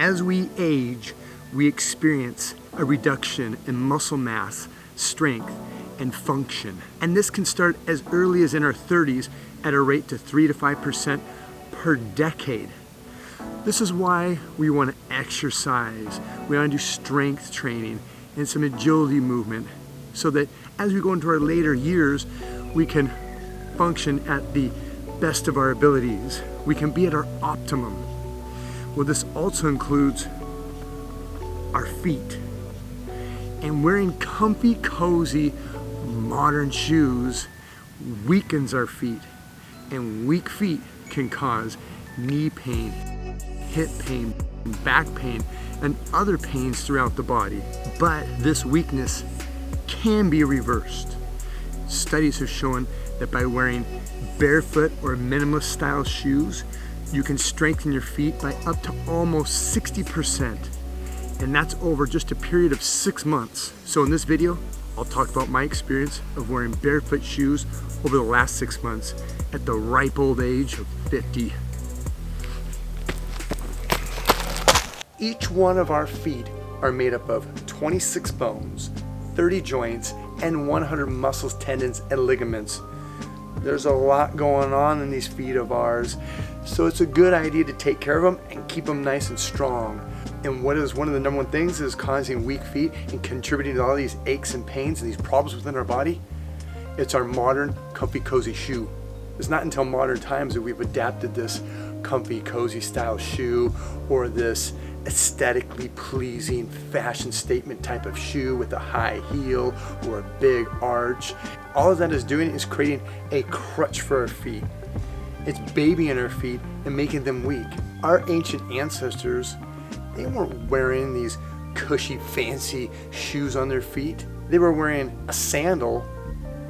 as we age, we experience a reduction in muscle mass, strength, and function. And this can start as early as in our 30s at a rate to 3 to 5% per decade. This is why we want to exercise. We want to do strength training and some agility movement so that as we go into our later years, we can function at the best of our abilities. We can be at our optimum. Well, this also includes our feet. And wearing comfy, cozy, modern shoes weakens our feet. And weak feet can cause knee pain, hip pain, back pain, and other pains throughout the body. But this weakness can be reversed. Studies have shown that by wearing barefoot or minimalist style shoes, you can strengthen your feet by up to almost 60%. And that's over just a period of 6 months. So in this video, I'll talk about my experience of wearing barefoot shoes over the last 6 months at the ripe old age of 50. Each one of our feet are made up of 26 bones, 30 joints, and 100 muscles, tendons, and ligaments. There's a lot going on in these feet of ours, so it's a good idea to take care of them and keep them nice and strong. And what is one of the number one things is causing weak feet and contributing to all these aches and pains and these problems within our body? It's our modern, comfy, cozy shoe. It's not until modern times that we've adapted this comfy, cozy style shoe or this aesthetically pleasing fashion statement type of shoe with a high heel or a big arch. All of that is doing is creating a crutch for our feet. It's babying our feet and making them weak. Our ancient ancestors, they weren't wearing these cushy, fancy shoes on their feet. They were wearing a sandal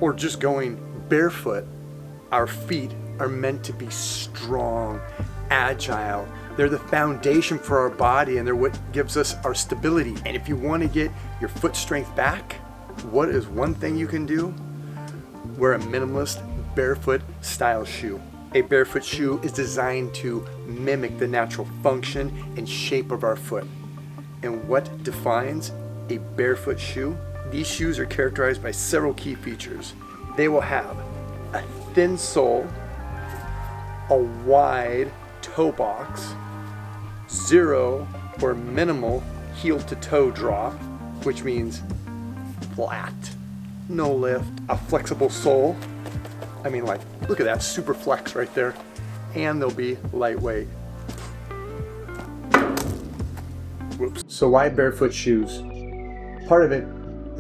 or just going barefoot. Our feet are meant to be strong, agile. They're the foundation for our body and they're what gives us our stability. And if you want to get your foot strength back, what is one thing you can do? Wear a minimalist barefoot style shoe. A barefoot shoe is designed to mimic the natural function and shape of our foot. And what defines a barefoot shoe? These shoes are characterized by several key features. They will have a thin sole, a wide toe box, zero or minimal heel to toe drop, which means flat, no lift, a flexible sole. I mean, like, look at that, super flex right there. And they'll be lightweight. Whoops. So why barefoot shoes? Part of it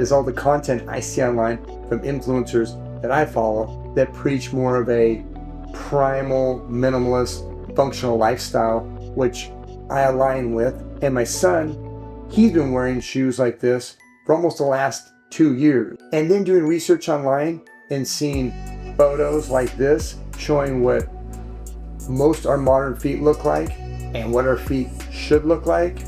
is all the content I see online from influencers that I follow that preach more of a primal, minimalist, functional lifestyle, which I align with. And my son, he's been wearing shoes like this for almost the last 2 years. And then doing research online and seeing photos like this showing what most our modern feet look like and what our feet should look like,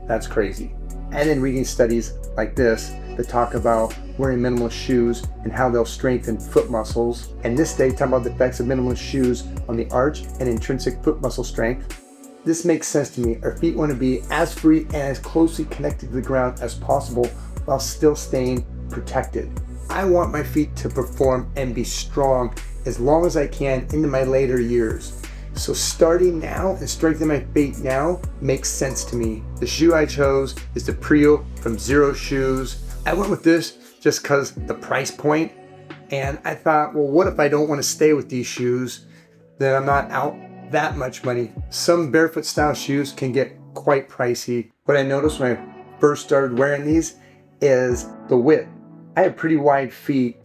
that's crazy. And then reading studies like this that talk about wearing minimalist shoes and how they'll strengthen foot muscles. And this day, talking about the effects of minimalist shoes on the arch and intrinsic foot muscle strength. This makes sense to me. Our feet want to be as free and as closely connected to the ground as possible while still staying protected. I want my feet to perform and be strong as long as I can into my later years. So starting now and strengthening my feet now makes sense to me. The shoe I chose is the Prio from Zero Shoes. I went with this just because the price point, and I thought, well, what if I don't want to stay with these shoes? Then I'm not out that much money. Some barefoot style shoes can get quite pricey. What I noticed when I first started wearing these is the width. I have pretty wide feet,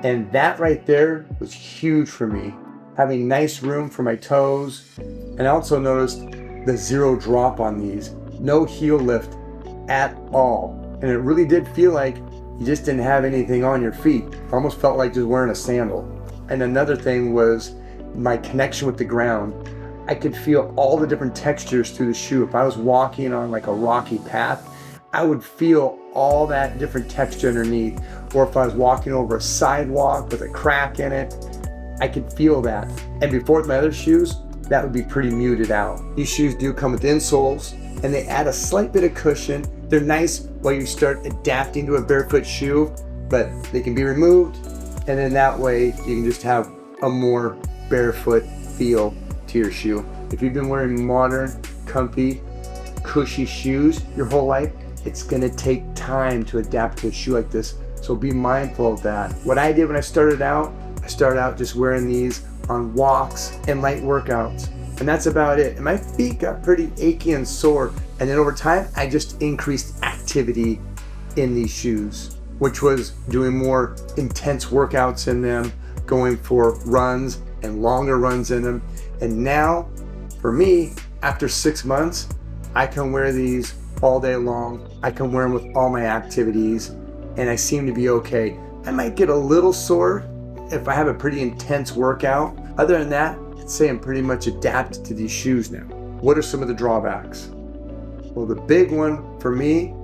and that right there was huge for me. Having nice room for my toes, and I also noticed the zero drop on these. No heel lift at all. And it really did feel like you just didn't have anything on your feet. It almost felt like just wearing a sandal. And another thing was my connection with the ground. I could feel all the different textures through the shoe. If I was walking on like a rocky path, I would feel all that different texture underneath. Or if I was walking over a sidewalk with a crack in it, I could feel that. And before with my other shoes, that would be pretty muted out. These shoes do come with insoles, and they add a slight bit of cushion. They're nice while you start adapting to a barefoot shoe, but they can be removed, and then that way you can just have a more barefoot feel to your shoe. If you've been wearing modern, comfy, cushy shoes your whole life, it's gonna take time to adapt to a shoe like this. So be mindful of that. What I did when I started out just wearing these on walks and light workouts. And that's about it. And my feet got pretty achy and sore. And then over time, I just increased activity in these shoes, which was doing more intense workouts in them, going for runs and longer runs in them. And now, for me, after 6 months, I can wear these all day long. I can wear them with all my activities, and I seem to be okay. I might get a little sore if I have a pretty intense workout. Other than that, I'd say I'm pretty much adapted to these shoes now. What are some of the drawbacks? Well, the big one for me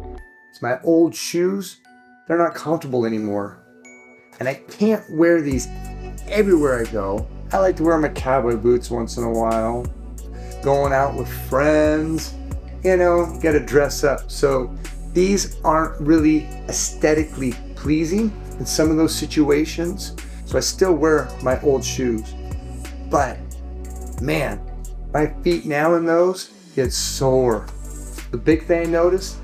is my old shoes. They're not comfortable anymore. And I can't wear these everywhere I go. I like to wear my cowboy boots once in a while. Going out with friends, you gotta dress up. So these aren't really aesthetically pleasing in some of those situations. So I still wear my old shoes. But man, my feet now in those get sore. The big thing I notice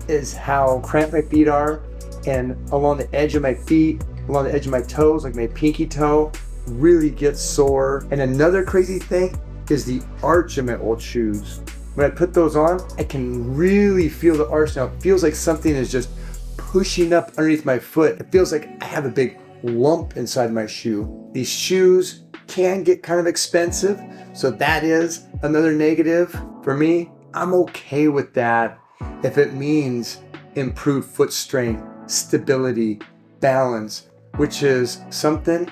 is how cramped my feet are, and along the edge of my feet, along the edge of my toes, like my pinky toe, really gets sore. And another crazy thing is the arch of my old shoes. When I put those on, I can really feel the arch now. It feels like something is just pushing up underneath my foot. It feels like I have a big lump inside my shoe. These shoes can get kind of expensive, so that is another negative. For me, I'm okay with that if it means improved foot strength, stability, balance, which is something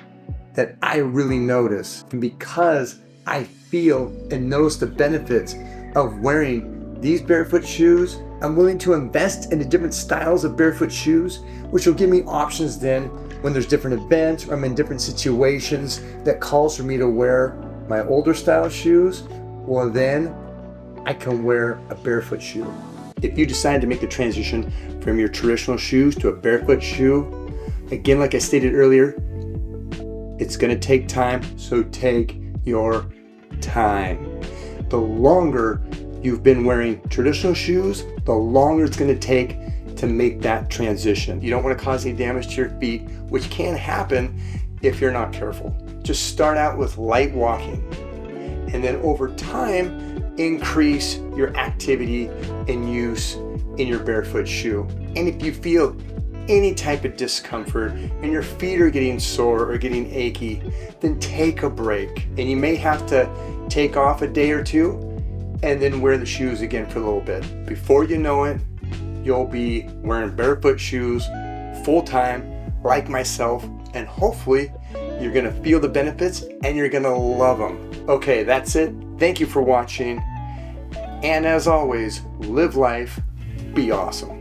that I really notice. And because I feel and notice the benefits of wearing these barefoot shoes, I'm willing to invest into different styles of barefoot shoes, which will give me options then when there's different events or I'm in different situations that calls for me to wear my older style shoes. Well, then I can wear a barefoot shoe. If you decide to make the transition from your traditional shoes to a barefoot shoe, again, like I stated earlier, it's gonna take time, so take your time. The longer you've been wearing traditional shoes, the longer it's gonna take to make that transition. You don't wanna cause any damage to your feet, which can happen if you're not careful. Just start out with light walking, and then over time, increase your activity and use in your barefoot shoe. And if you feel any type of discomfort and your feet are getting sore or getting achy, then take a break. And you may have to take off a day or two and then wear the shoes again for a little bit. Before you know it, you'll be wearing barefoot shoes full time like myself, and hopefully you're gonna feel the benefits and you're gonna love them. Okay, that's it. Thank you for watching. And as always, live life, be awesome.